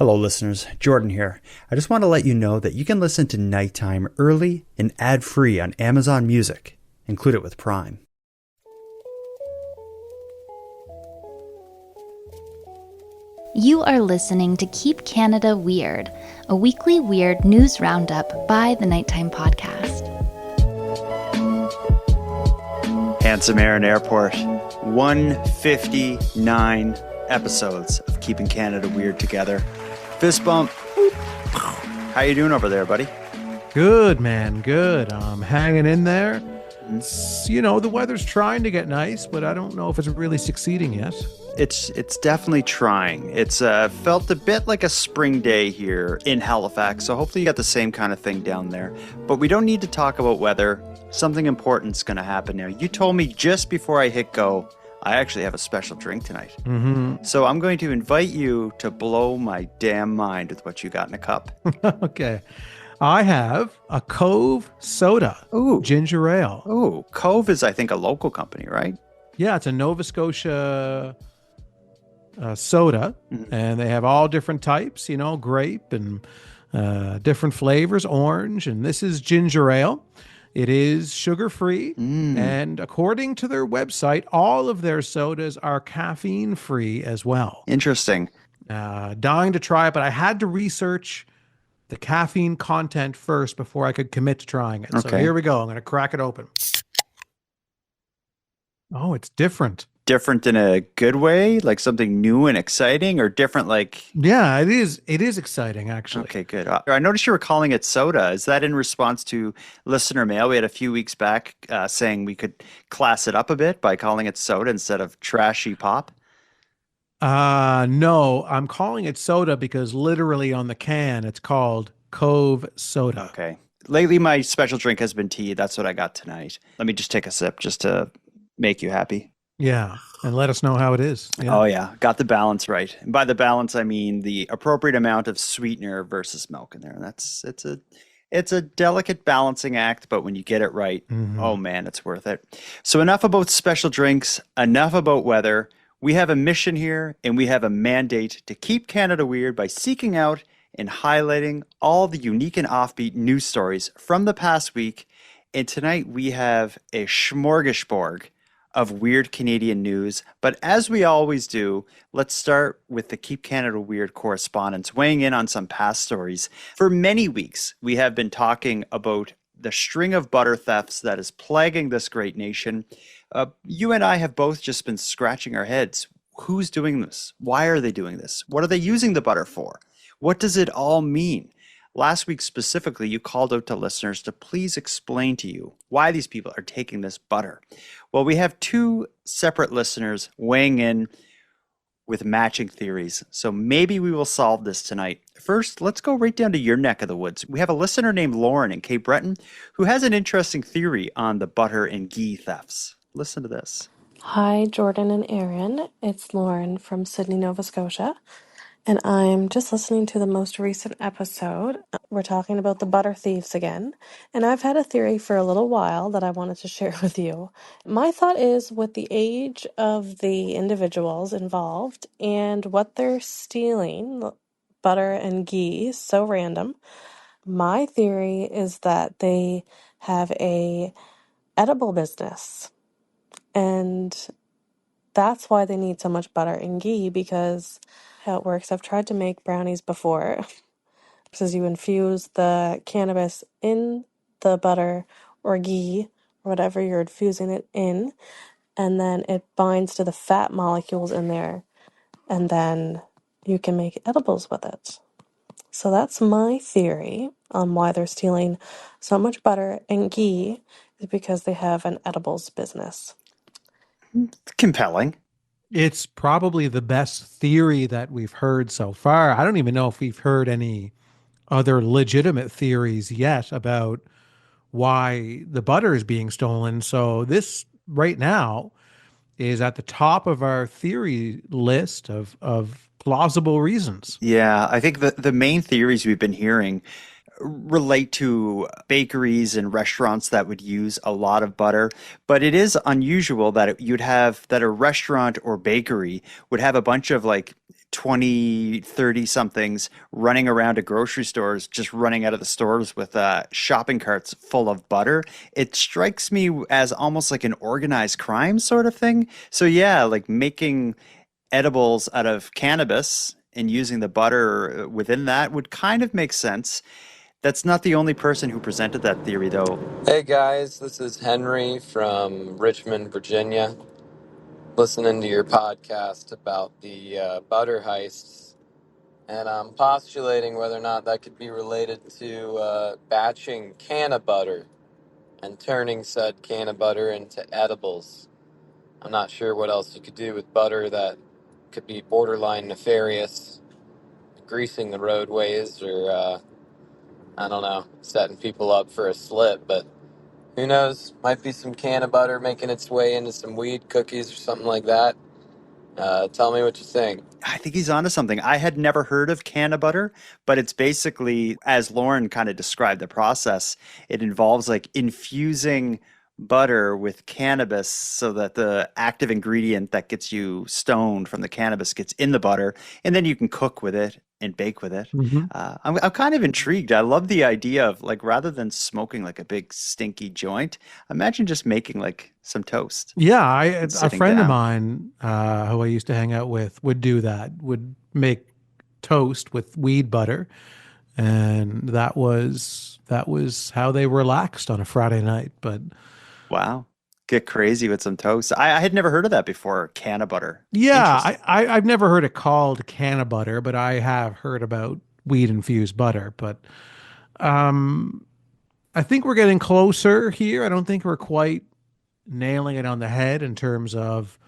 Hello, listeners. Jordan here. I just want to let you know that you can listen to Nighttime early and ad-free on Amazon Music. Include it with Prime. You are listening to Keep Canada Weird, a weekly weird news roundup by the Nighttime Podcast. Handsome Air and Airport. 159 episodes of Keeping Canada Weird together. Fist bump. How you doing over there, buddy? Good, man. Good. I'm hanging in there. It's, the weather's trying to get nice, but I don't know if it's really succeeding yet. It's definitely trying. It's felt a bit like a spring day here in Halifax, so hopefully you got the same kind of thing down there. But we don't need to talk about weather. Something important's going to happen now. You told me just before I hit go, I actually have a special drink tonight. Mm-hmm. So I'm going to invite you to blow my damn mind with what you got in a cup. Okay. I have a Cove soda. Ooh. Ginger ale. Ooh, Cove is, I think, a local company, right? Yeah, it's a Nova Scotia soda, and they have all different types, grape and different flavors, orange, and this is ginger ale. It is sugar-free, and according to their website, all of their sodas are caffeine-free as well. Interesting. Dying to try it, but I had to research the caffeine content first before I could commit to trying it. Okay. So here we go. I'm going to crack it open. Oh, it's different. Different in a good way, like something new and exciting, or different like... Yeah, it is exciting, actually. Okay, good. I noticed you were calling it soda. Is that in response to listener mail we had a few weeks back saying we could class it up a bit by calling it soda instead of trashy pop? No, I'm calling it soda because literally on the can it's called Cove soda. Okay. Lately my special drink has been tea. That's what I got tonight. Let me just take a sip just to make you happy. Yeah, and let us know how it is. Yeah. Oh, yeah. Got the balance right. And by the balance, I mean the appropriate amount of sweetener versus milk in there. And it's a delicate balancing act, but when you get it right, oh, man, it's worth it. So enough about special drinks, enough about weather. We have a mission here, and we have a mandate to keep Canada weird by seeking out and highlighting all the unique and offbeat news stories from the past week. And tonight we have a smorgasbord of weird Canadian news. But as we always do, let's start with the Keep Canada Weird correspondents weighing in on some past stories. For many weeks, we have been talking about the string of butter thefts that is plaguing this great nation. You and I have both just been scratching our heads. Who's doing this? Why are they doing this? What are they using the butter for? What does it all mean? Last week specifically, you called out to listeners to please explain to you why these people are taking this butter. Well, we have two separate listeners weighing in with matching theories, so maybe we will solve this tonight. First, let's go right down to your neck of the woods. We have a listener named Lauren in Cape Breton who has an interesting theory on the butter and ghee thefts. Listen to this. Hi, Jordan and Aaron. It's Lauren from Sydney, Nova Scotia. And I'm just listening to the most recent episode. We're talking about the butter thieves again. And I've had a theory for a little while that I wanted to share with you. My thought is with the age of the individuals involved and what they're stealing, butter and ghee, so random. My theory is that they have a edible business. And that's why they need so much butter and ghee, because how it works, I've tried to make brownies before. Because you infuse the cannabis in the butter or ghee, or whatever you're infusing it in, and then it binds to the fat molecules in there, and then you can make edibles with it. So that's my theory on why they're stealing so much butter and ghee, is because they have an edibles business. Compelling. It's probably the best theory that we've heard so far. I don't even know if we've heard any other legitimate theories yet about why the butter is being stolen. So this right now is at the top of our theory list of plausible reasons. Yeah, I think the main theories we've been hearing relate to bakeries and restaurants that would use a lot of butter, but it is unusual that you'd have that a restaurant or bakery would have a bunch of like 20, 30 somethings running around to grocery stores, just running out of the stores with shopping carts full of butter. It strikes me as almost like an organized crime sort of thing. So yeah, like making edibles out of cannabis and using the butter within that would kind of make sense. That's not the only person who presented that theory, though. Hey guys, this is Henry from Richmond, Virginia, listening to your podcast about the butter heists, and I'm postulating whether or not that could be related to batching can of butter and turning said can of butter into edibles. I'm not sure what else you could do with butter that could be borderline nefarious, greasing the roadways or, I don't know, setting people up for a slip, but who knows? Might be some can of butter making its way into some weed cookies or something like that. Tell me what you think. I think he's onto something. I had never heard of canna butter, but it's basically, as Lauren kind of described the process, it involves like infusing butter with cannabis so that the active ingredient that gets you stoned from the cannabis gets in the butter, and then you can cook with it and bake with it. Mhm. I'm kind of intrigued. I love the idea of like rather than smoking like a big stinky joint, imagine just making like some toast Yeah, and a sitting friend of down. mine who I used to hang out with would do that, would make toast with weed butter, and that was how they relaxed on a Friday night. But Wow. Get crazy with some toast. I had never heard of that before. Canna butter. yeah, Interesting. I've never heard it called canna butter, but I have heard about weed infused butter. But um, I think we're getting closer here. I don't think we're quite nailing it on the head in terms of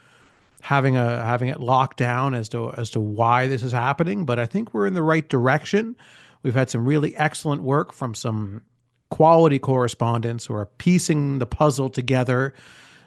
having it locked down as to why this is happening, but I think we're in the right direction. We've had some really excellent work from some quality correspondents who are piecing the puzzle together,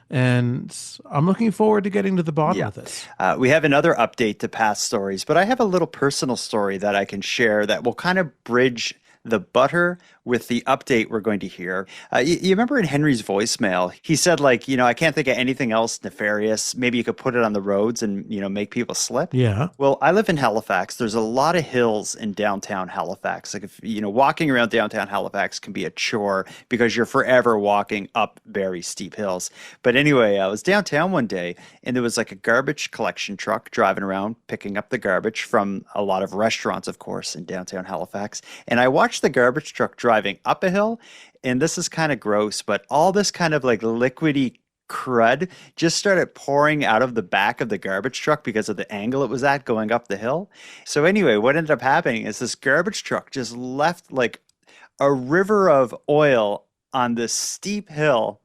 and I'm looking forward to getting to the bottom Yeah. of this. We have another update to past stories, but I have a little personal story that I can share that will kind of bridge the butter with the update we're going to hear. You remember in Henry's voicemail, he said, like, I can't think of anything else nefarious. Maybe you could put it on the roads and, make people slip. Yeah. Well, I live in Halifax. There's a lot of hills in downtown Halifax. Like, if, walking around downtown Halifax can be a chore because you're forever walking up very steep hills. But anyway, I was downtown one day and there was like a garbage collection truck driving around picking up the garbage from a lot of restaurants, of course, in downtown Halifax. And I watched the garbage truck driving up a hill, and this is kind of gross, but all this kind of like liquidy crud just started pouring out of the back of the garbage truck because of the angle it was at going up the hill. So anyway, what ended up happening is this garbage truck just left like a river of oil on this steep hill,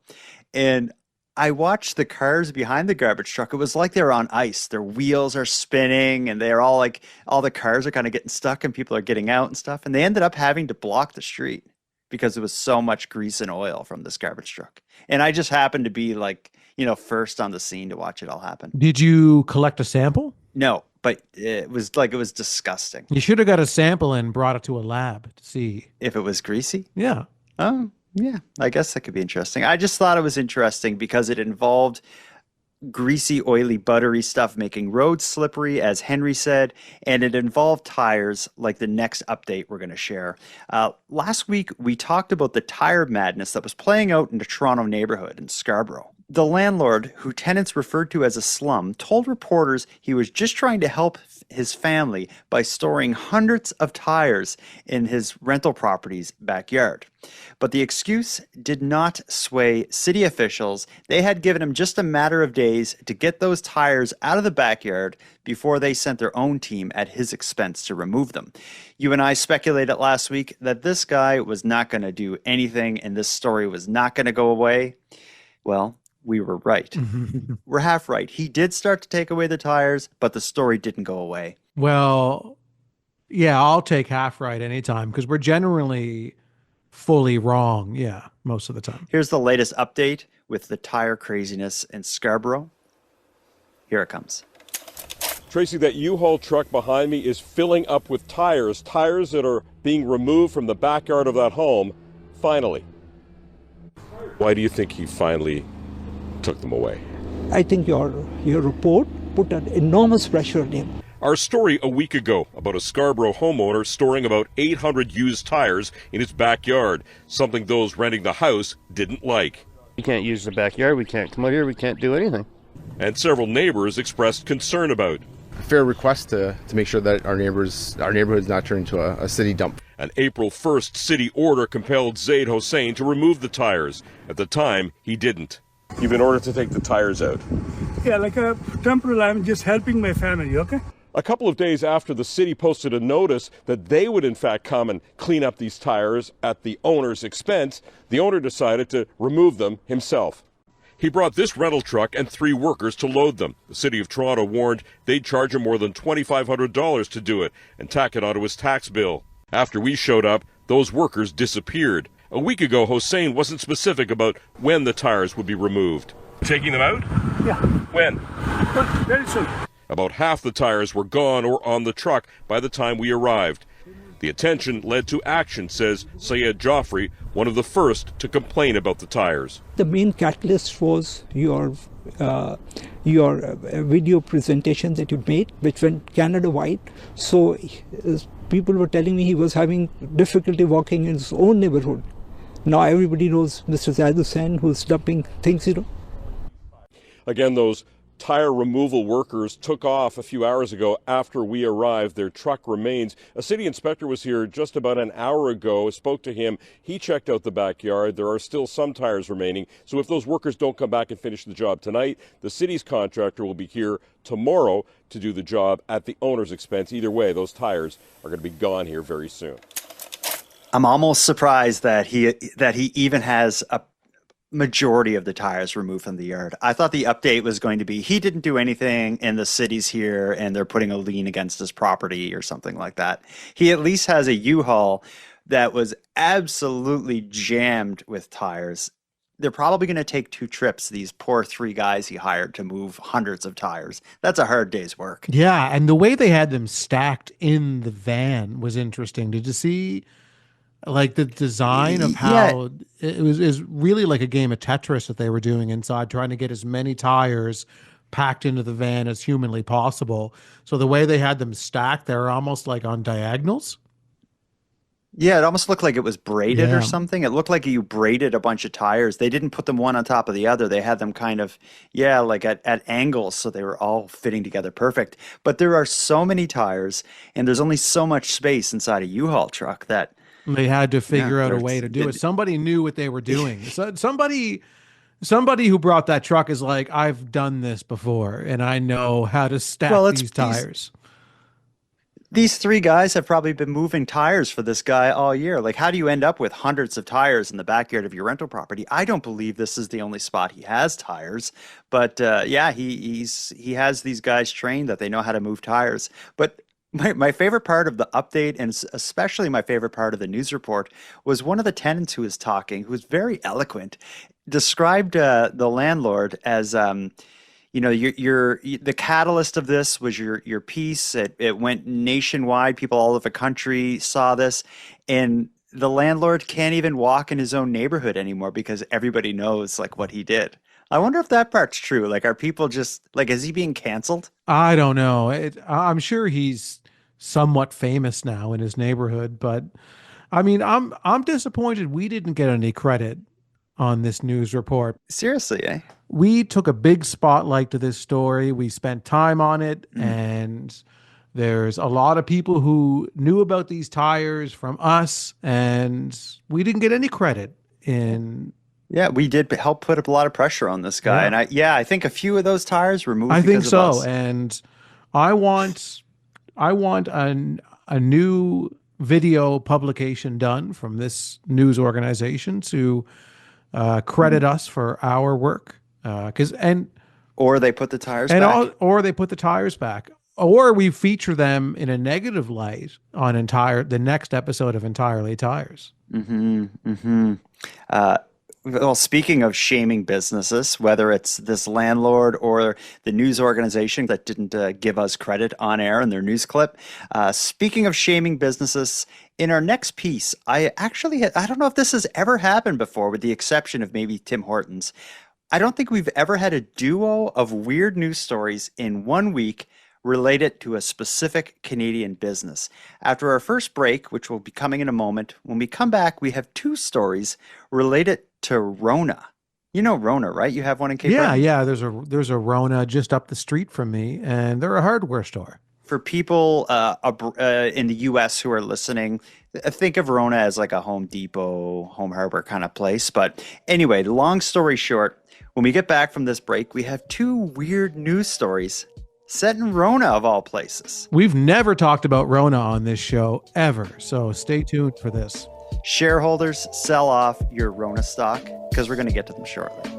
and I watched the cars behind the garbage truck. It was like they were on ice. Their wheels are spinning and they're all like, all the cars are kind of getting stuck and people are getting out and stuff. And they ended up having to block the street because there was so much grease and oil from this garbage truck. And I just happened to be like, first on the scene to watch it all happen. Did you collect a sample? No, but it was disgusting. You should have got a sample and brought it to a lab to see. If it was greasy? Yeah. Oh, yeah, I guess that could be interesting. I just thought it was interesting because it involved greasy, oily, buttery stuff making roads slippery, as Henry said, and it involved tires like the next update we're going to share. Last week, we talked about the tire madness that was playing out in the Toronto neighborhood in Scarborough. The landlord, who tenants referred to as a slum, told reporters he was just trying to help his family by storing hundreds of tires in his rental property's backyard. But the excuse did not sway city officials. They had given him just a matter of days to get those tires out of the backyard before they sent their own team at his expense to remove them. You and I speculated last week that this guy was not going to do anything and this story was not going to go away. Well, we were right. We're half right. He did start to take away the tires, but the story didn't go away. Well, yeah, I'll take half right anytime because we're generally fully wrong. Yeah, most of the time. Here's the latest update with the tire craziness in Scarborough. Here it comes. Tracy, that U-Haul truck behind me is filling up with tires that are being removed from the backyard of that home, finally. Why do you think he finally took them away? I think your report put an enormous pressure on him. Our story a week ago about a Scarborough homeowner storing about 800 used tires in his backyard, something those renting the house didn't like. We can't use the backyard, we can't come out here, we can't do anything. And several neighbors expressed concern about. Fair request to make sure that our neighborhood's not turned into a city dump. An April 1st city order compelled Zaid Hossein to remove the tires. At the time, he didn't. You've been ordered to take the tires out. Yeah, like a temporary, I'm just helping my family, okay? A couple of days after the city posted a notice that they would in fact come and clean up these tires at the owner's expense, the owner decided to remove them himself. He brought this rental truck and 3 workers to load them. The City of Toronto warned they'd charge him more than $2,500 to do it and tack it onto his tax bill. After we showed up, those workers disappeared. A week ago, Hossein wasn't specific about when the tires would be removed. Taking them out? Yeah. When? Very soon. About half the tires were gone or on the truck by the time we arrived. The attention led to action, says Syed Joffrey, one of the first to complain about the tires. The main catalyst was your video presentation that you made, which went Canada-wide. So people were telling me he was having difficulty walking in his own neighborhood. Now everybody knows Mr. Zaid Hussain, who's dumping things, Again, those tire removal workers took off a few hours ago after we arrived. Their truck remains. A city inspector was here just about an hour ago, spoke to him. He checked out the backyard. There are still some tires remaining. So if those workers don't come back and finish the job tonight, the city's contractor will be here tomorrow to do the job at the owner's expense. Either way, those tires are going to be gone here very soon. I'm almost surprised that he even has a majority of the tires removed from the yard. I thought the update was going to be he didn't do anything and the city's here and they're putting a lien against his property or something like that. He at least has a U-Haul that was absolutely jammed with tires. They're probably going to take 2 trips, these poor 3 guys he hired to move hundreds of tires. That's a hard day's work. Yeah, and the way they had them stacked in the van was interesting. Did you see like the design of how is really like a game of Tetris that they were doing inside, trying to get as many tires packed into the van as humanly possible. So the way they had them stacked, they're almost like on diagonals. Yeah, it almost looked like it was braided or something. It looked like you braided a bunch of tires. They didn't put them one on top of the other. They had them kind of, like at angles, so they were all fitting together perfect. But there are so many tires, and there's only so much space inside a U-Haul truck that they had to figure out a way to do it. Somebody knew what they were doing. So somebody who brought that truck is like, I've done this before, and I know how to stack these tires. These 3 guys have probably been moving tires for this guy all year. Like, how do you end up with hundreds of tires in the backyard of your rental property? I don't believe this is the only spot he has tires. But he has these guys trained that they know how to move tires. But my favorite part of the update, and especially my favorite part of the news report, was one of the tenants who was talking, who was very eloquent, described the landlord as, the catalyst of this was your piece. It went nationwide. People all over the country saw this, and the landlord can't even walk in his own neighborhood anymore because everybody knows like what he did. I wonder if that part's true. Like, are people just like, is he being canceled? I don't know. I'm sure he's somewhat famous now in his neighborhood, but I mean, I'm disappointed we didn't get any credit on this news report. Seriously, eh? We took a big spotlight to this story. We spent time on it, and there's a lot of people who knew about these tires from us, and we didn't get any credit in. Yeah, we did help put a lot of pressure on this guy. And I think a few of those tires removed. I think so. Us. And I want a new video publication done from this news organization to credit us for our work. Or they put the tires back. Or they put the tires back. Or we feature them in a negative light on the next episode of Entirely Tires. Well, speaking of shaming businesses, whether it's this landlord or the news organization that didn't give us credit on air in their news clip, speaking of shaming businesses, in our next piece, I don't know if this has ever happened before, with the exception of maybe Tim Hortons. I don't think we've ever had a duo of weird news stories in 1 week relate it to a specific Canadian business. After our first break, which will be coming in a moment, when we come back, we have 2 stories related to Rona. You know Rona, right? You have one in Cape Breton? Yeah. There's a Rona just up the street from me, and they're a hardware store. For people in the U.S. who are listening, think of Rona as like a Home Depot, Home Harbor kind of place. But anyway, long story short, when we get back from this break, we have 2 weird news stories set in Rona, of all places. We've never talked about Rona on this show ever, so stay tuned for this. Shareholders, sell off your Rona stock because we're going to get to them shortly.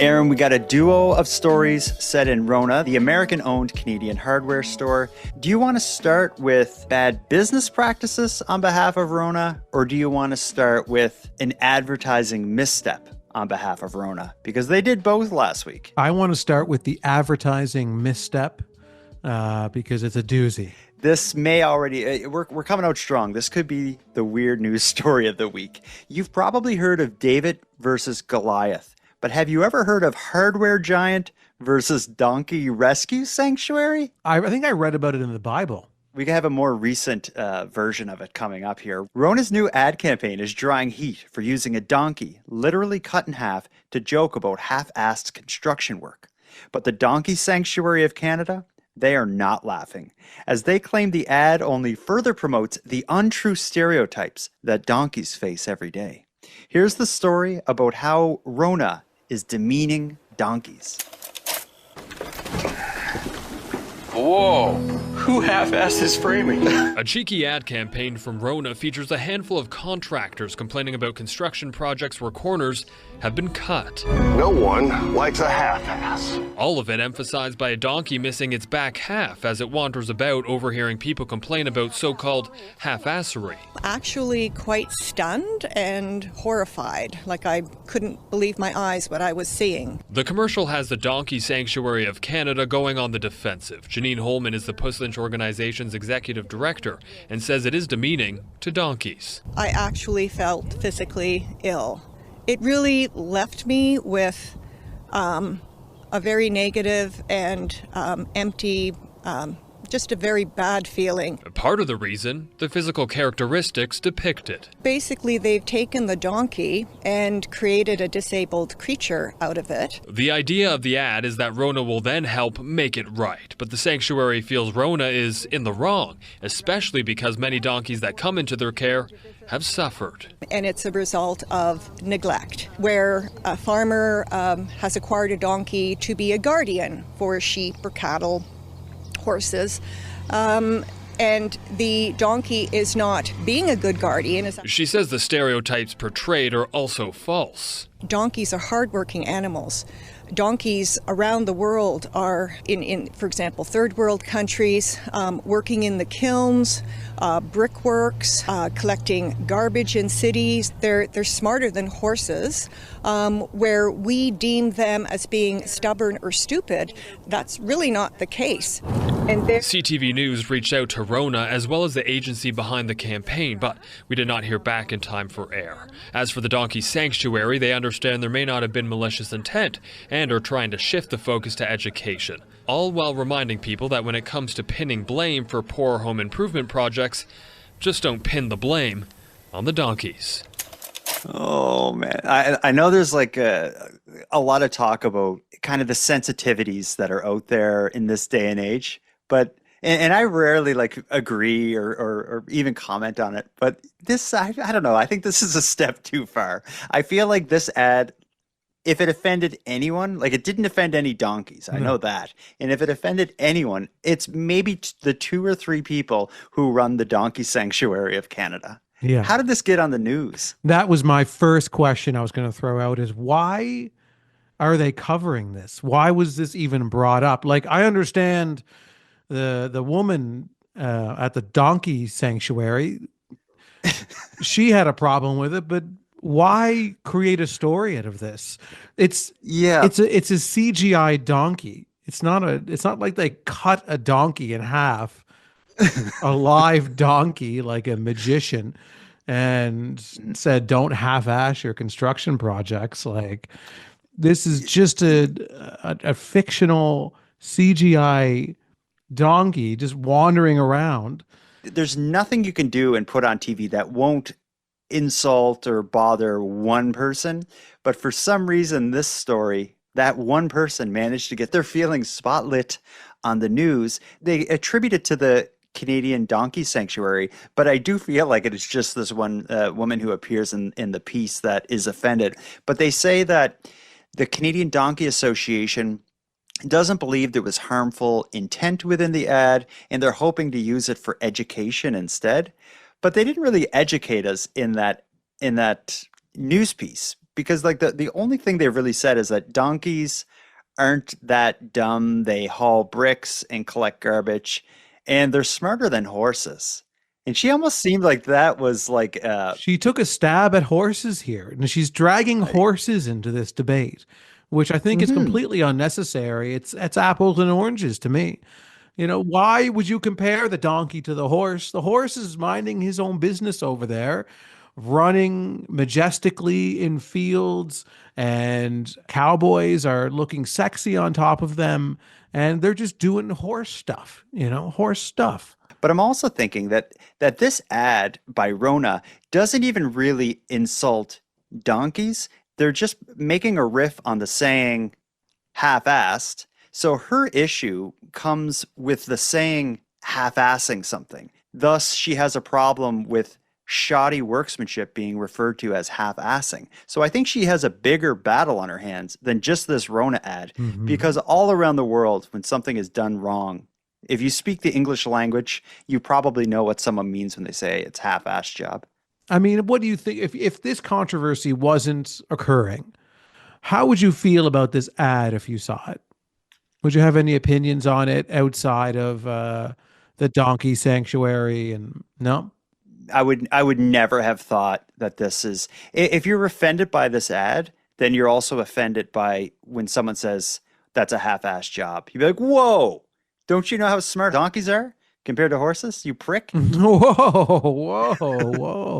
Aaron, we got a duo of stories set in Rona, the American-owned Canadian hardware store. Do you want to start with bad business practices on behalf of Rona, or do you want to start with an advertising misstep on behalf of Rona? Because they did both last week. I want to start with the advertising misstep because it's a doozy. This may already, we're coming out strong. This could be the weird news story of the week. You've probably heard of David versus Goliath. But have you ever heard of Hardware Giant versus Donkey Rescue Sanctuary? I think I read about it in the Bible. We have a more recent version of it coming up here. Rona's new ad campaign is drawing heat for using a donkey, literally cut in half, to joke about half-assed construction work. But the Donkey Sanctuary of Canada, they are not laughing, as they claim the ad only further promotes the untrue stereotypes that donkeys face every day. Here's the story about how Rona is demeaning donkeys. Whoa, who half-assed this framing? A cheeky ad campaign from Rona features a handful of contractors complaining about construction projects where corners have been cut. No one likes a half-ass. All of it emphasized by a donkey missing its back half as it wanders about, overhearing people complain about so-called half-assery. Actually quite stunned and horrified, like I couldn't believe my eyes what I was seeing. The commercial has the Donkey Sanctuary of Canada going on the defensive. Janine Holman is the Puss Lynch organization's executive director and says it is demeaning to donkeys. I actually felt physically ill. It really left me with a very negative and empty, just a very bad feeling. Part of the reason, the physical characteristics depicted. Basically, they've taken the donkey and created a disabled creature out of it. The idea of the ad is that Rona will then help make it right, but the sanctuary feels Rona is in the wrong, especially because many donkeys that come into their care have suffered. And it's a result of neglect, where a farmer has acquired a donkey to be a guardian for sheep or cattle, horses, and the donkey is not being a good guardian. She says the stereotypes portrayed are also false. Donkeys are hardworking animals. Donkeys around the world are in for example, third world countries, working in the kilns, brickworks, collecting garbage in cities. They're smarter than horses. Where we deem them as being stubborn or stupid, that's really not the case. And CTV News reached out to Rona as well as the agency behind the campaign, but we did not hear back in time for air. As for the Donkey Sanctuary, they understand there may not have been malicious intent and are trying to shift the focus to education, all while reminding people that when it comes to pinning blame for poor home improvement projects, just don't pin the blame on the donkeys. Oh, man. I know there's like a lot of talk about kind of the sensitivities that are out there in this day and age, but and I rarely like agree or even comment on it, but this, I don't know. I think this is a step too far. I feel like this ad, if it offended anyone, like it didn't offend any donkeys, I know that. And if it offended anyone, it's maybe the 2 or 3 people who run the Donkey Sanctuary of Canada. Yeah. How did this get on the news? That was my first question I was going to throw out, is why are they covering this? Why was this even brought up? Like, I understand the woman at the Donkey Sanctuary, she had a problem with it, but why create a story out of this? It's a CGI donkey. It's not like they cut a donkey in half, a live donkey like a magician, and said don't half-ass your construction projects. Like, this is just a fictional CGI donkey just wandering around. There's nothing you can do and put on TV that won't insult or bother one person. But for some reason, this story, that one person managed to get their feelings spotlit on the news. They attribute it to the Canadian Donkey Sanctuary, but I do feel like it is just this one woman who appears in the piece that is offended. But they say that the Canadian Donkey Association doesn't believe there was harmful intent within the ad, and they're hoping to use it for education instead. But they didn't really educate us in that news piece, because like the only thing they really said is that donkeys aren't that dumb. They haul bricks and collect garbage, and they're smarter than horses. And she almost seemed like that was like she took a stab at horses here, and she's dragging horses into this debate, which I think is completely unnecessary. It's apples and oranges to me. You know, why would you compare the donkey to the horse? The horse is minding his own business over there, running majestically in fields, and cowboys are looking sexy on top of them, and they're just doing horse stuff, horse stuff. But I'm also thinking that this ad by Rona doesn't even really insult donkeys. They're just making a riff on the saying half-assed. So her issue comes with the saying half-assing something. Thus, she has a problem with shoddy workmanship being referred to as half-assing. So I think she has a bigger battle on her hands than just this Rona ad, because all around the world, when something is done wrong, if you speak the English language, you probably know what someone means when they say it's half-assed job. I mean, what do you think if this controversy wasn't occurring? How would you feel about this ad if you saw it? Would you have any opinions on it outside of the donkey sanctuary? And no, I would never have thought that this is. If you're offended by this ad, then you're also offended by when someone says that's a half-assed job. You'd be like, "Whoa! Don't you know how smart donkeys are compared to horses? You prick!" Whoa!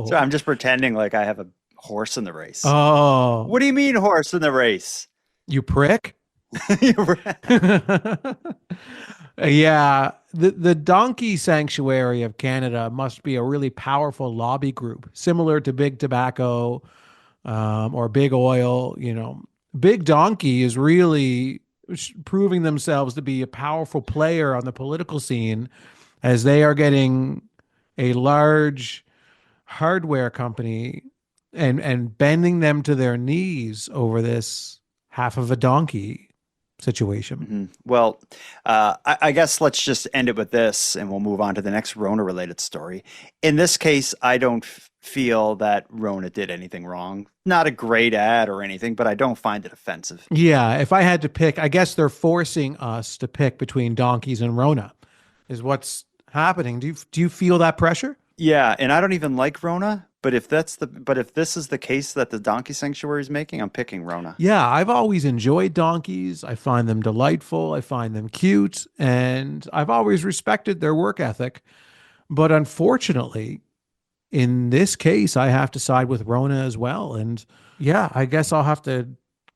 So I'm just pretending like I have a horse in the race. Oh, what do you mean horse in the race? You prick! Yeah, the Donkey Sanctuary of Canada must be a really powerful lobby group, similar to Big Tobacco or Big Oil. Big Donkey is really proving themselves to be a powerful player on the political scene, as they are getting a large hardware company and bending them to their knees over this half of a donkey situation. Well, I guess let's just end it with this, and we'll move on to the next Rona-related story. In this case, I don't feel that Rona did anything wrong. Not a great ad or anything, but I don't find it offensive. Yeah, if I had to pick, I guess they're forcing us to pick between donkeys and Rona, is what's happening. Do you feel that pressure? Yeah, and I don't even like Rona. But if this is the case that the Donkey Sanctuary is making, I'm picking Rona. Yeah, I've always enjoyed donkeys. I find them delightful. I find them cute, and I've always respected their work ethic. But unfortunately, in this case, I have to side with Rona as well. And yeah, I guess I'll have to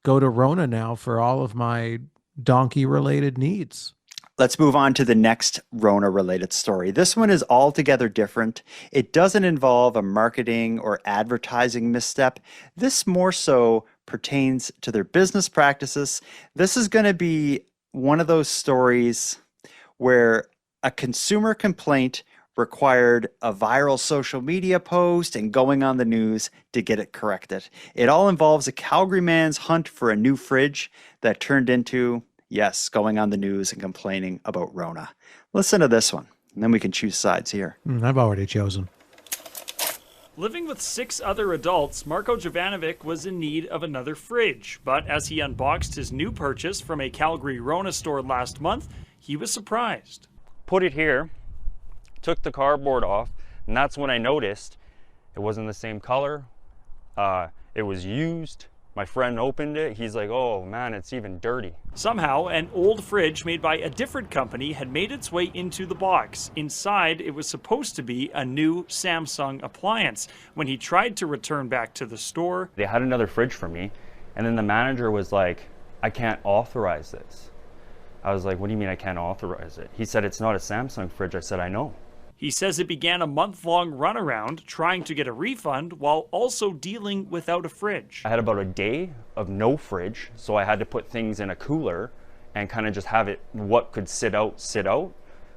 go to Rona now for all of my donkey-related needs. Let's move on to the next Rona-related story. This one is altogether different. It doesn't involve a marketing or advertising misstep. This more so pertains to their business practices. This is going to be one of those stories where a consumer complaint required a viral social media post and going on the news to get it corrected. It all involves a Calgary man's hunt for a new fridge that turned into, yes, going on the news and complaining about Rona. Listen to this one, and then we can choose sides here. I've already chosen. Living with 6 other adults, Marko Jovanovic was in need of another fridge. But as he unboxed his new purchase from a Calgary Rona store last month, he was surprised. Put it here, took the cardboard off, and that's when I noticed it wasn't the same color. It was used. My friend opened it. He's like, "Oh man, it's even dirty." Somehow, an old fridge made by a different company had made its way into the box. Inside, it was supposed to be a new Samsung appliance. When he tried to return back to the store, they had another fridge for me, And then the manager was like, I can't authorize this. I was like, what do you mean I can't authorize it? He said, it's not a Samsung fridge. I said, I know. He says it began a month-long runaround trying to get a refund while also dealing without a fridge. I had about a day of no fridge, so I had to put things in a cooler and kind of just have it, what could sit out,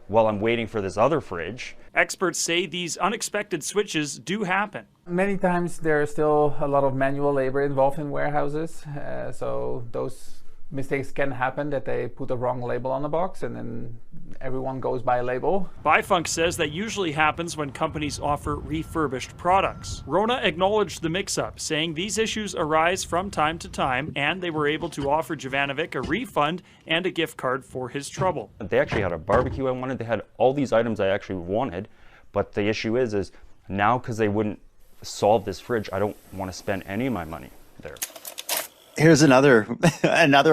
while I'm waiting for this other fridge. Experts say these unexpected switches do happen. Many times there's still a lot of manual labor involved in warehouses, so those mistakes can happen, that they put the wrong label on the box and then everyone goes by a label. Bifunk says that usually happens when companies offer refurbished products. Rona acknowledged the mix-up, saying these issues arise from time to time, and they were able to offer Jovanovic a refund and a gift card for his trouble. They actually had a barbecue I wanted. They had all these items I actually wanted, but the issue is now because they wouldn't solve this fridge, I don't want to spend any of my money there. Here's another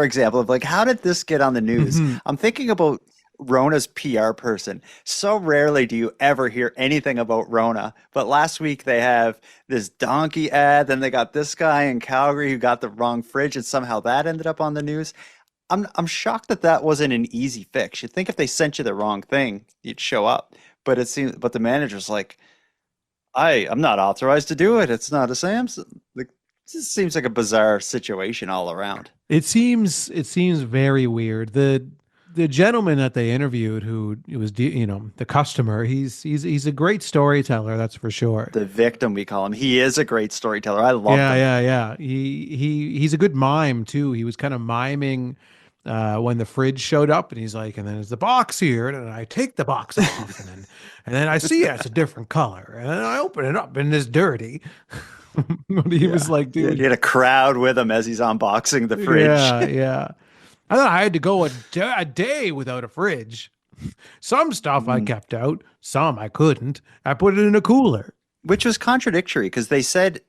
example of like, how did this get on the news? I'm thinking about Rona's PR person. So rarely do you ever hear anything about Rona, but last week they have this donkey ad, then they got this guy in Calgary who got the wrong fridge, and somehow that ended up on the news. I'm shocked that wasn't an easy fix. You'd think if they sent you the wrong thing, you'd show up. But the manager's like, I'm not authorized to do it. It's not a Samsung. Like, it just seems like a bizarre situation all around. It seems very weird. The gentleman that they interviewed, who was the customer, he's a great storyteller, that's for sure. The victim, we call him. He is a great storyteller. I love him. Yeah. He's a good mime too. He was kind of miming when the fridge showed up, and he's like, and then there's the box here, and then I take the box off, and then I see it's a different color, and then I open it up and it's dirty. He was like, dude, he had a crowd with him as he's unboxing the fridge. Yeah. I thought I had to go a day without a fridge. Some stuff I kept out, some I couldn't. I put it in a cooler. Which was contradictory, because they said,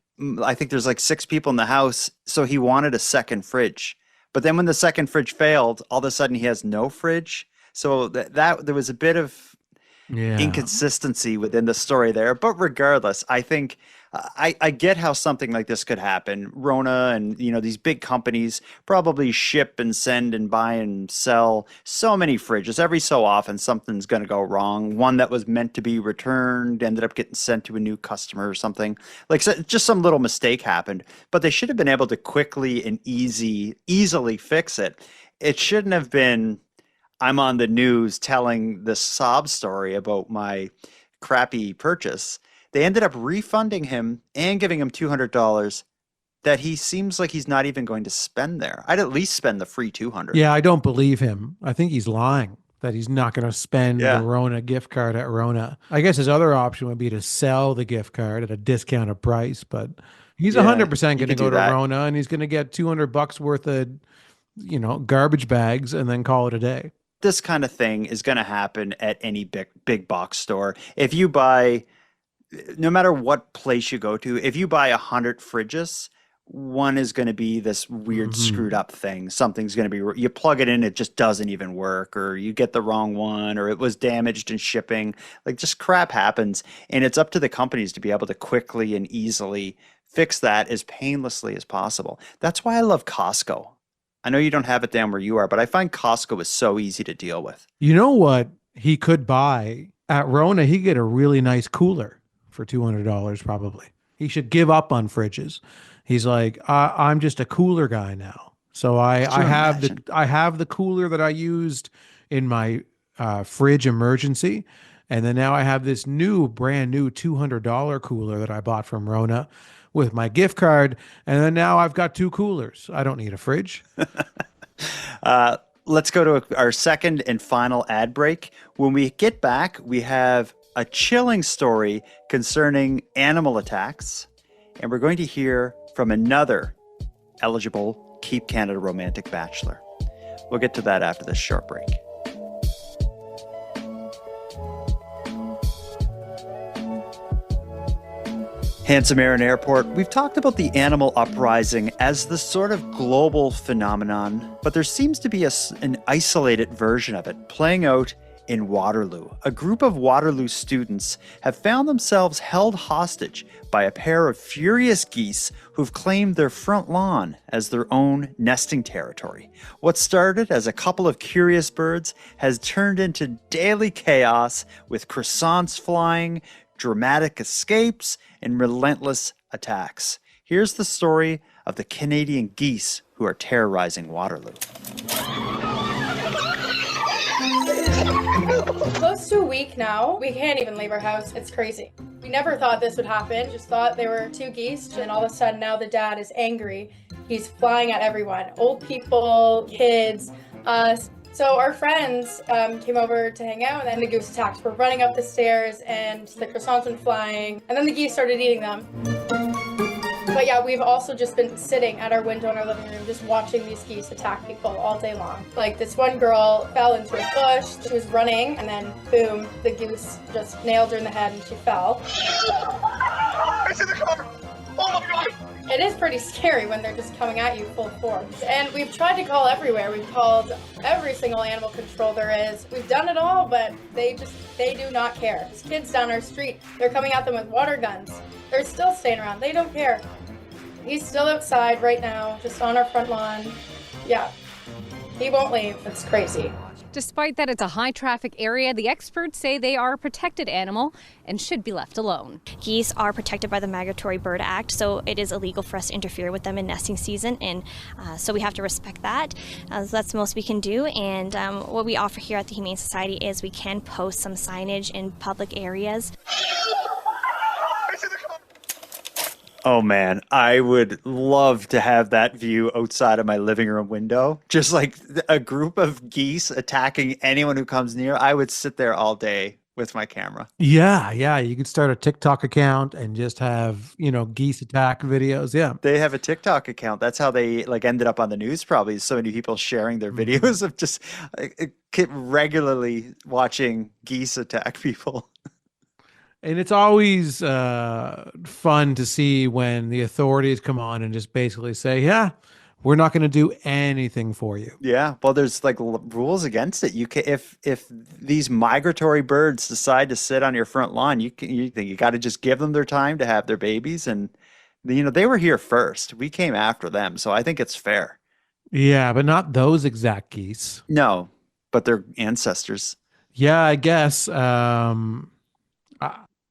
I think there's like 6 people in the house, so he wanted a second fridge. But then when the second fridge failed, all of a sudden he has no fridge. So that there was a bit of inconsistency within the story there. But regardless, I think I get how something like this could happen. Rona and these big companies probably ship and send and buy and sell so many fridges. Every so often something's going to go wrong. One that was meant to be returned ended up getting sent to a new customer or something. Like, just some little mistake happened. But they should have been able to quickly and easily fix it. It shouldn't have been, I'm on the news telling this sob story about my crappy purchase. They ended up refunding him and giving him $200 that he seems like he's not even going to spend there. I'd at least spend the free $200. Yeah, I don't believe him. I think he's lying that he's not going to spend the Rona gift card at Rona. I guess his other option would be to sell the gift card at a discounted price, but he's 100% going to go to Rona, and he's going to get $200 worth of, garbage bags and then call it a day. This kind of thing is going to happen at any big box store. If you buy, no matter what place you go to, if you buy 100 fridges, one is going to be this weird screwed up thing. Something's going to be, you plug it in, it just doesn't even work, or you get the wrong one, or it was damaged in shipping. Like, just crap happens. And it's up to the companies to be able to quickly and easily fix that as painlessly as possible. That's why I love Costco. I know you don't have it down where you are, but I find Costco is so easy to deal with. You know what he could buy at Rona? He could get a really nice cooler for $200 probably. He should give up on fridges. He's like, I'm just a cooler guy now. So I have the cooler that I used in my fridge emergency, and then now I have this brand new $200 cooler that I bought from Rona with my gift card, and then now I've got 2 coolers. I don't need a fridge. Let's go to our second and final ad break. When we get back, we have a chilling story concerning animal attacks, and we're going to hear from another eligible Keep Canada Romantic Bachelor. We'll get to that after this short break. Handsome Air and Airport, we've talked about the animal uprising as the sort of global phenomenon, but there seems to be an isolated version of it playing out In Waterloo, a group of Waterloo students have found themselves held hostage by a pair of furious geese who've claimed their front lawn as their own nesting territory. What started as a couple of curious birds has turned into daily chaos with croissants flying, dramatic escapes, and relentless attacks. Here's the story of the Canadian geese who are terrorizing Waterloo. Close to a week now. We can't even leave our house. It's crazy. We never thought this would happen. Just thought they were two geese. And all of a sudden now the dad is angry. He's flying at everyone. Old people, kids, us. So our friends came over to hang out, and then the goose attacked. We're running up the stairs and the croissants went flying. And then the geese started eating them. But yeah, we've also just been sitting at our window in our living room just watching these geese attack people all day long. Like this one girl fell into a bush, she was running, and then boom, the goose just nailed her in the head and she fell. It's in the car! Oh my god! It is pretty scary when they're just coming at you full force. And we've tried to call everywhere. We've called every single animal control there is. We've done it all, but they do not care. These kids down our street, they're coming at them with water guns. They're still staying around. They don't care. He's still outside right now, just on our front lawn. Yeah, he won't leave. It's crazy. Despite that it's a high traffic area, the experts say they are a protected animal and should be left alone. Geese are protected by the Migratory Bird Act, so it is illegal for us to interfere with them in nesting season, and so we have to respect that. So that's the most we can do, and what we offer here at the Humane Society is we can post some signage in public areas. Oh man, I would love to have that view outside of my living room window. Just like a group of geese attacking anyone who comes near. I would sit there all day with my camera. Yeah. You could start a TikTok account and just have, geese attack videos. Yeah. They have a TikTok account. That's how they ended up on the news probably. So many people sharing their videos of just regularly watching geese attack people. And it's always fun to see when the authorities come on and just basically say, yeah, we're not going to do anything for you. Yeah. Well, there's rules against it. You can, if these migratory birds decide to sit on your front lawn, you got to just give them their time to have their babies. And, they were here first. We came after them. So I think it's fair. Yeah, but not those exact geese. No, but their ancestors. Yeah, I guess.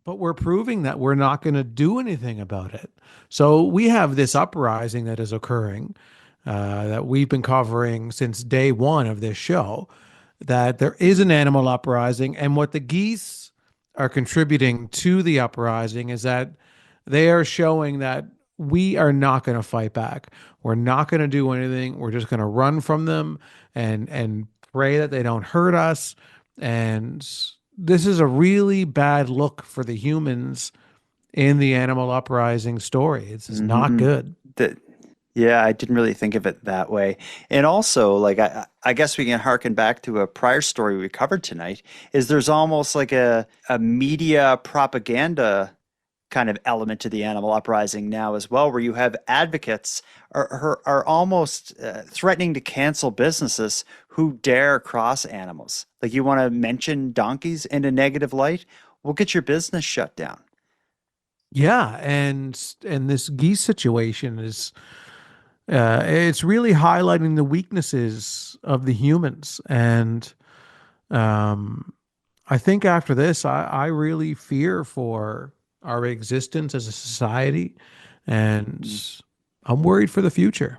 But we're proving that we're not going to do anything about it. So we have this uprising that is occurring that we've been covering since day one of this show, that there is an animal uprising. And what the geese are contributing to the uprising is that they are showing that we are not going to fight back. We're not going to do anything. We're just going to run from them and pray that they don't hurt us. And this is a really bad look for the humans in the animal uprising story. It's not good. Yeah, I didn't really think of it that way. And also, I guess we can harken back to a prior story we covered tonight, is there's almost like a media propaganda kind of element to the animal uprising now as well, where you have advocates are almost threatening to cancel businesses who dare cross animals. Like, you want to mention donkeys in a negative light, we'll get your business shut down. Yeah, and this geese situation is it's really highlighting the weaknesses of the humans. And I think after this, I really fear for our existence as a society, and I'm worried for the future.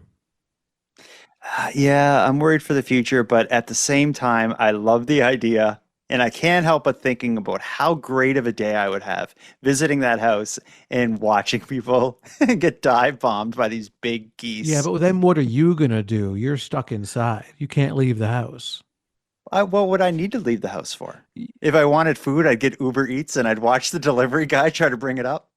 Yeah, I'm worried for the future, but at the same time, I love the idea, and I can't help but thinking about how great of a day I would have visiting that house and watching people get dive bombed by these big geese. Yeah, but then what are you going to do? You're stuck inside. You can't leave the house. What would I need to leave the house for? If I wanted food, I'd get Uber Eats and I'd watch the delivery guy try to bring it up.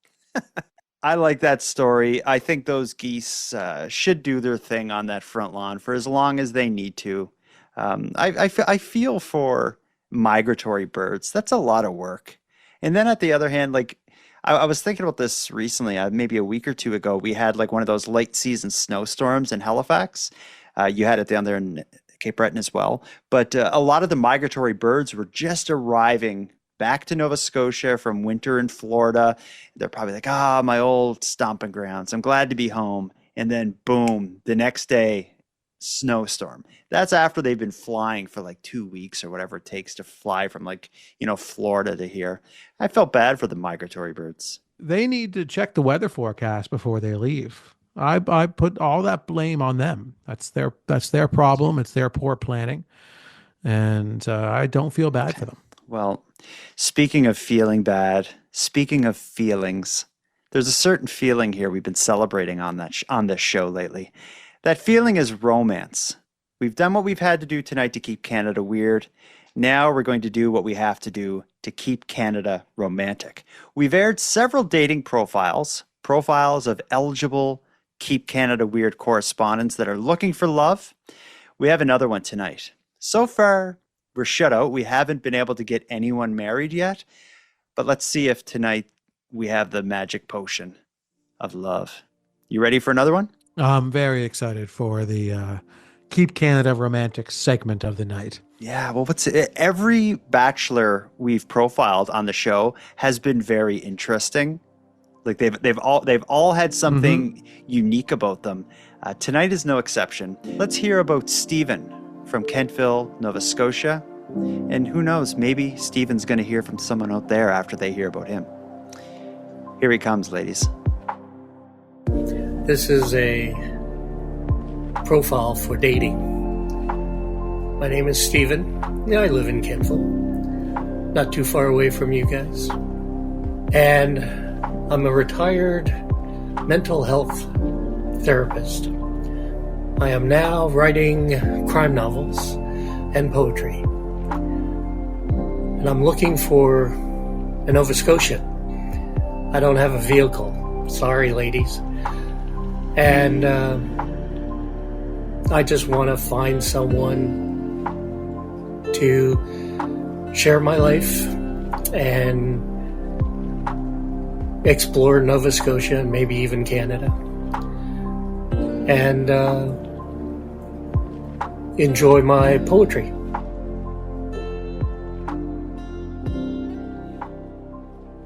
I like that story. I think those geese should do their thing on that front lawn for as long as they need to. I feel for migratory birds. That's a lot of work. And then at the other hand, I was thinking about this recently, maybe a week or two ago. We had one of those late season snowstorms in Halifax. You had it down there Cape Breton as well. But a lot of the migratory birds were just arriving back to Nova Scotia from winter in Florida. They're probably like, my old stomping grounds. I'm glad to be home. And then boom, the next day, snowstorm. That's after they've been flying for like 2 weeks or whatever it takes to fly from Florida to here. I felt bad for the migratory birds. They need to check the weather forecast before they leave. I put all that blame on them. That's their problem. It's their poor planning. And I don't feel bad for them. Well, speaking of feeling bad, speaking of feelings, there's a certain feeling here we've been celebrating on this show lately. That feeling is romance. We've done what we've had to do tonight to keep Canada weird. Now we're going to do what we have to do to keep Canada romantic. We've aired several dating profiles of eligible Keep Canada Weird correspondents that are looking for love. We have another one tonight. So far, we're shut out. We haven't been able to get anyone married yet. But let's see if tonight we have the magic potion of love. You ready for another one? I'm very excited for the Keep Canada Romantic segment of the night. Yeah, well, every bachelor we've profiled on the show has been very interesting. Like they've all had something unique about them. Tonight is no exception. Let's hear about Stephen from Kentville, Nova Scotia. And who knows, maybe Stephen's going to hear from someone out there after they hear about him. Here he comes, ladies. This is a profile for dating. My name is Stephen. I live in Kentville, not too far away from you guys. And I'm a retired mental health therapist. I am now writing crime novels and poetry. And I'm looking for a Nova Scotian. I don't have a vehicle. Sorry, ladies. And I just want to find someone to share my life and explore Nova Scotia and maybe even Canada. And enjoy my poetry.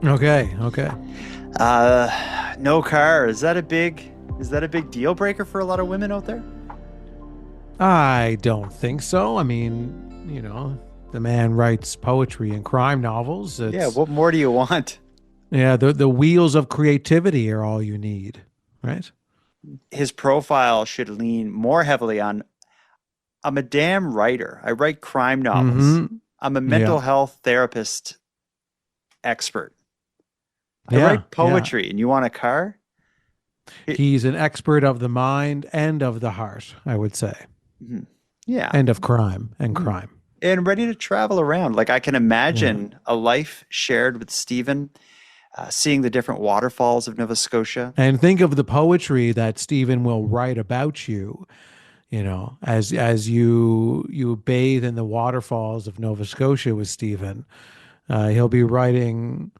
Okay. No car. Is that a big deal breaker for a lot of women out there? I don't think so. I mean, the man writes poetry and crime novels. Yeah, what more do you want? Yeah, the wheels of creativity are all you need, right? His profile should lean more heavily on, I'm a damn writer. I write crime novels. I'm a mental health therapist expert. I write poetry, and you want a car? He's an expert of the mind and of the heart, I would say. Yeah. And of crime and crime. And ready to travel around. Like I can imagine a life shared with Stephen, seeing the different waterfalls of Nova Scotia. And think of the poetry that Stephen will write about you, as you bathe in the waterfalls of Nova Scotia with Stephen. He'll be writing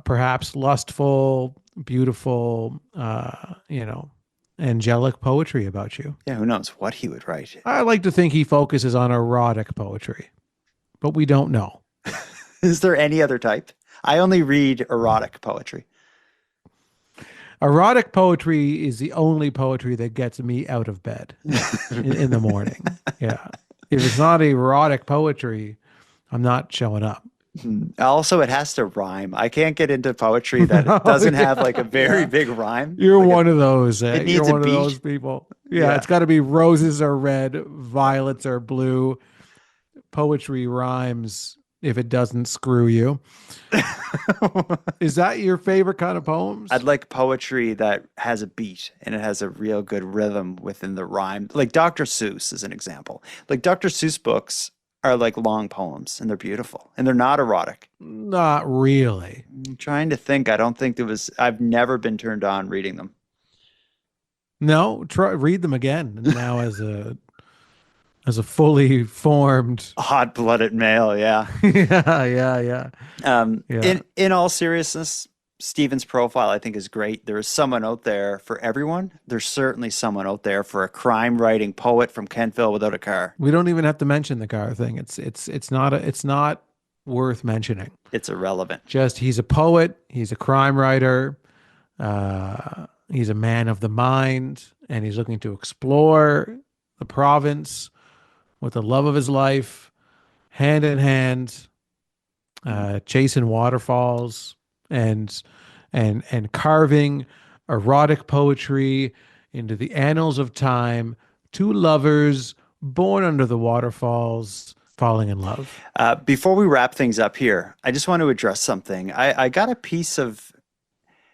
perhaps lustful, beautiful, angelic poetry about you. Yeah, who knows what he would write. I like to think he focuses on erotic poetry, but we don't know. Is there any other type? I only read erotic poetry. Erotic poetry is the only poetry that gets me out of bed in the morning. Yeah. If it's not erotic poetry, I'm not showing up. Also, it has to rhyme. I can't get into poetry that doesn't have like a very big rhyme. You're like one of those. It needs You're one a beat. of those people. Yeah, it's got to be roses are red, violets are blue. Poetry rhymes if it doesn't screw you. Is that your favorite kind of poems? I'd like poetry that has a beat and it has a real good rhythm within the rhyme. Like Dr. Seuss is an example. Like Dr. Seuss books are like long poems and they're beautiful and they're not erotic. Not really. I'm trying to think. I've never been turned on reading them. No, read them again now as a fully formed hot-blooded male. Yeah. yeah. In all seriousness, Stephen's profile, I think, is great. There is someone out there for everyone. There's certainly someone out there for a crime writing poet from Kentville without a car. We don't even have to mention the car thing. It's not worth mentioning. It's irrelevant. Just he's a poet. He's a crime writer. He's a man of the mind, and he's looking to explore the province with the love of his life, hand in hand, chasing waterfalls and carving erotic poetry into the annals of time. Two lovers born under the waterfalls, falling in love. Before we wrap things up here, I just want to address something. I got a piece of,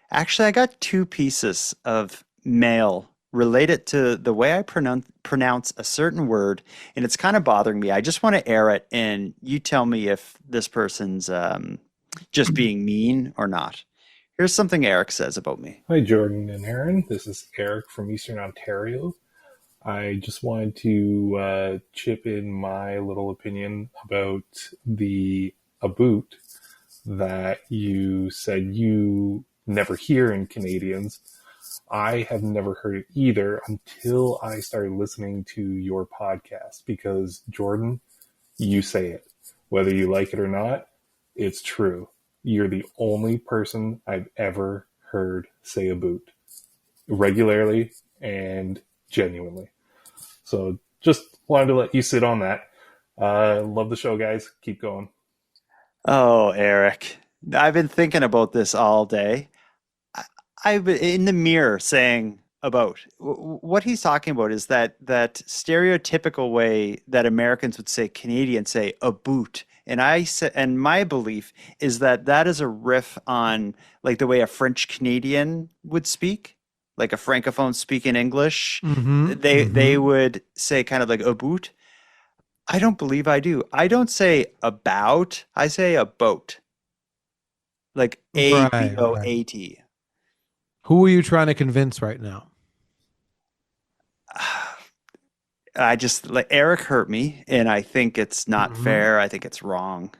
actually, I got two pieces of mail related to the way I pronounce a certain word, and it's kind of bothering me. I just want to air it, and you tell me if this person's just being mean or not. Here's something Eric says about me. Hi, Jordan and Aaron. This is Eric from Eastern Ontario. I just wanted to chip in my little opinion about a boot that you said you never hear in Canadians. I have never heard it either until I started listening to your podcast, because Jordan, you say it. Whether you like it or not, it's true. You're the only person I've ever heard say a boot regularly and genuinely. So just wanted to let you sit on that. Love the show, guys. Keep going. Oh, Eric, I've been thinking about this all day. I've been in the mirror saying about what he's talking about is that stereotypical way that Americans would say Canadians say a boot. And and my belief is that is a riff on like the way a French Canadian would speak, like a Francophone speaking English. They would say kind of like a boot. I don't believe I do. I don't say about. I say a boat, like A-B-O-A-T. Who are you trying to convince right now? I just like Eric hurt me, and I think it's not fair. I think it's wrong.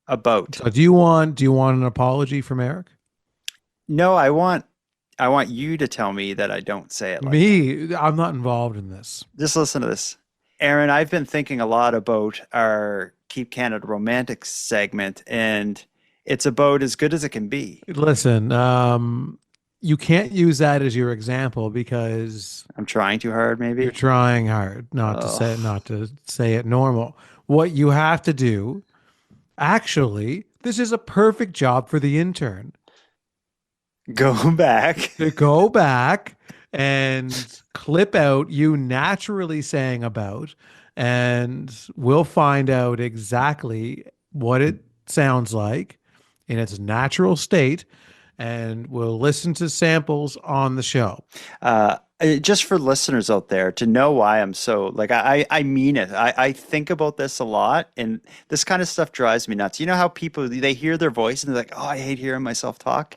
A boat. So do you want an apology from Eric? No, I want you to tell me that I don't say it like that. I'm not involved in this. Just listen to this. Aaron, I've been thinking a lot about our Keep Canada Romantic segment, and it's about as good as it can be. Listen, you can't use that as your example because I'm trying too hard. Maybe you're trying hard not to say it normal. What you have to do, actually, this is a perfect job for the intern. Go back and clip out you naturally saying about, and we'll find out exactly what it sounds like in its natural state. And we'll listen to samples on the show. Just for listeners out there to know why I'm so like, I mean it. I think about this a lot, and this kind of stuff drives me nuts. You know how people, they hear their voice and they're like, oh, I hate hearing myself talk.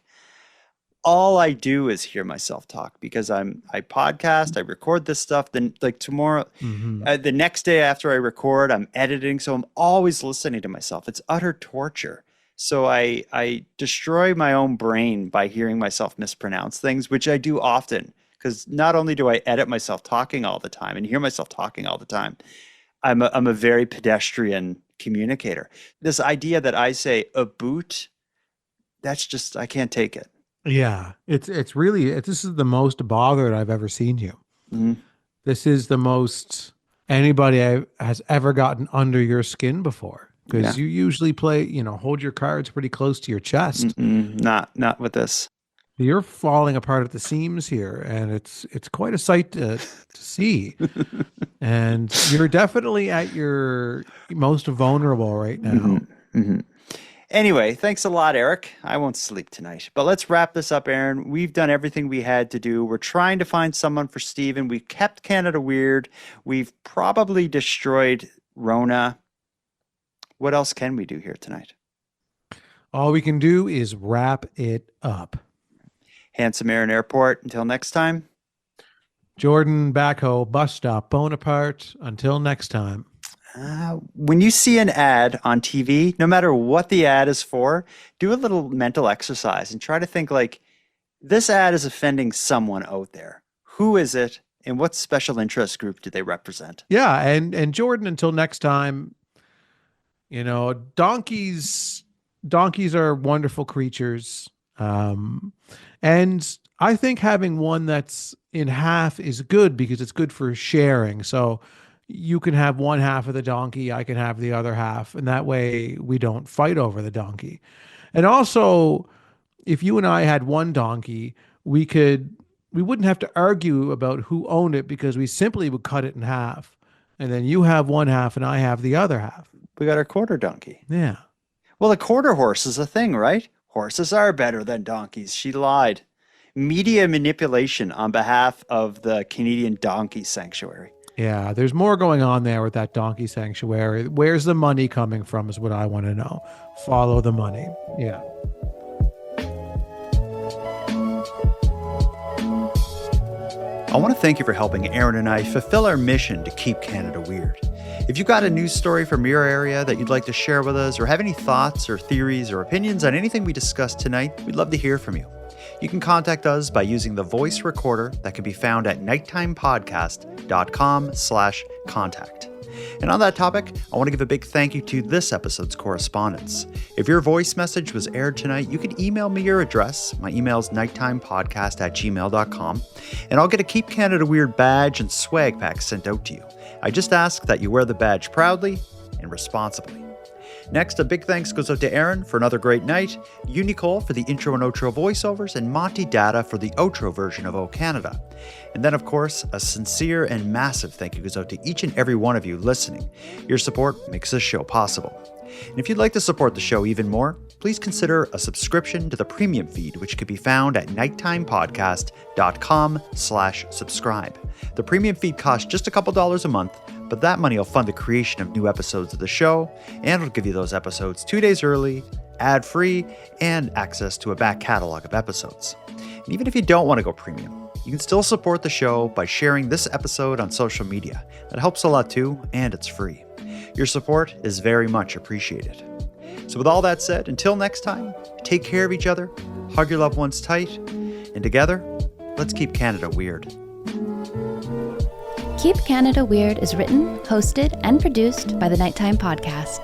All I do is hear myself talk because I podcast, I record this stuff. Then like tomorrow, the next day after I record, I'm editing. So I'm always listening to myself. It's utter torture. So I destroy my own brain by hearing myself mispronounce things, which I do often, because not only do I edit myself talking all the time and hear myself talking all the time, I'm a very pedestrian communicator. This idea that I say a boot, that's just, I can't take it. Yeah, it's really, this is the most bothered I've ever seen you. This is the most anybody has ever gotten under your skin before. Because you usually play, hold your cards pretty close to your chest. Not with this. You're falling apart at the seams here, and it's quite a sight to see. And you're definitely at your most vulnerable right now. Anyway, thanks a lot, Eric. I won't sleep tonight. But let's wrap this up, Aaron. We've done everything we had to do. We're trying to find someone for Stephen. We've kept Canada weird. We've probably destroyed Rona. What else can we do here tonight? All we can do is wrap it up. Handsome Aaron Airport. Until next time. Jordan Backhoe, Bus Stop, Bonaparte. Until next time. When you see an ad on TV, no matter what the ad is for, do a little mental exercise and try to think like, this ad is offending someone out there. Who is it? And what special interest group do they represent? Yeah, and Jordan, until next time, donkeys are wonderful creatures. And I think having one that's in half is good because it's good for sharing. So you can have one half of the donkey, I can have the other half, and that way we don't fight over the donkey. And also, if you and I had one donkey, we wouldn't have to argue about who owned it because we simply would cut it in half. And then you have one half and I have the other half. We got our quarter donkey. Yeah. Well, a quarter horse is a thing, right? Horses are better than donkeys. She lied. Media manipulation on behalf of the Canadian Donkey Sanctuary. Yeah, there's more going on there with that donkey sanctuary. Where's the money coming from is what I want to know. Follow the money. Yeah. I want to thank you for helping Aaron and I fulfill our mission to keep Canada weird. If you've got a news story from your area that you'd like to share with us, or have any thoughts or theories or opinions on anything we discussed tonight, we'd love to hear from you. You can contact us by using the voice recorder that can be found at nighttimepodcast.com/contact. And on that topic, I want to give a big thank you to this episode's correspondents. If your voice message was aired tonight, you can email me your address. My email is nighttimepodcast@gmail.com, and I'll get a Keep Canada Weird badge and swag pack sent out to you. I just ask that you wear the badge proudly and responsibly. Next, a big thanks goes out to Aaron for another great night, Nicole for the intro and outro voiceovers, and Monty Data for the outro version of O Canada. And then, of course, a sincere and massive thank you goes out to each and every one of you listening. Your support makes this show possible. And if you'd like to support the show even more, please consider a subscription to the premium feed, which can be found at nighttimepodcast.com/subscribe. The premium feed costs just a couple dollars a month, but that money will fund the creation of new episodes of the show, and it'll give you those episodes 2 days early, ad-free, and access to a back catalog of episodes. And even if you don't want to go premium, you can still support the show by sharing this episode on social media. That helps a lot too, and it's free. Your support is very much appreciated. So with all that said, until next time, take care of each other, hug your loved ones tight, and together, let's keep Canada weird. Keep Canada Weird is written, hosted, and produced by the Nighttime Podcast.